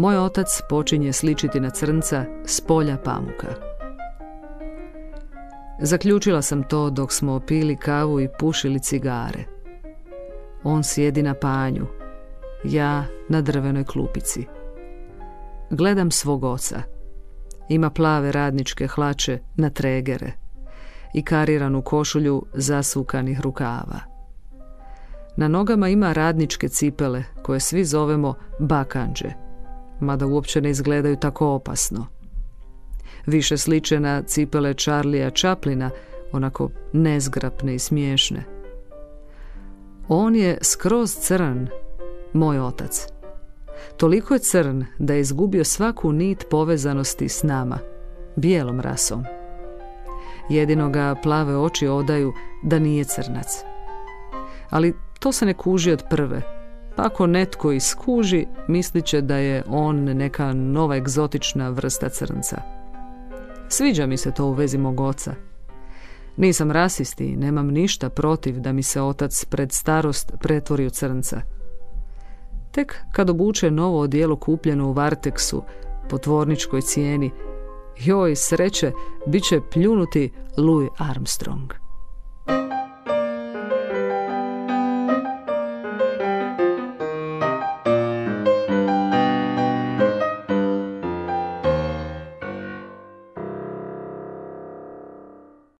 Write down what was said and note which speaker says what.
Speaker 1: Moj otac počinje sličiti na crnca s polja pamuka. Zaključila sam to dok smo pili kavu i pušili cigare. On sjedi na panju, ja na drvenoj klupici. Gledam svog oca. Ima plave radničke hlače na tregere i kariranu košulju zasukanih rukava. Na nogama ima radničke cipele koje svi zovemo bakanđe, mada uopće ne izgledaju tako opasno. Više sliče na cipele Charlija Chaplina, onako nezgrapne i smiješne. On je skroz crn, moj otac. Toliko je crn da je izgubio svaku nit povezanosti s nama, bijelom rasom. Jedino ga plave oči odaju da nije crnac. Ali to se ne kuži od prve, pa ako netko iskuži, mislit će da je on neka nova egzotična vrsta crnca. Sviđa mi se to u vezi mog oca. Nisam rasist i nemam ništa protiv da mi se otac pred starost pretvori u crnca. Tek kad obuče novo odijelo kupljeno u Varteksu po tvorničkoj cijeni, joj sreće, bit će pljunuti Louis Armstrong.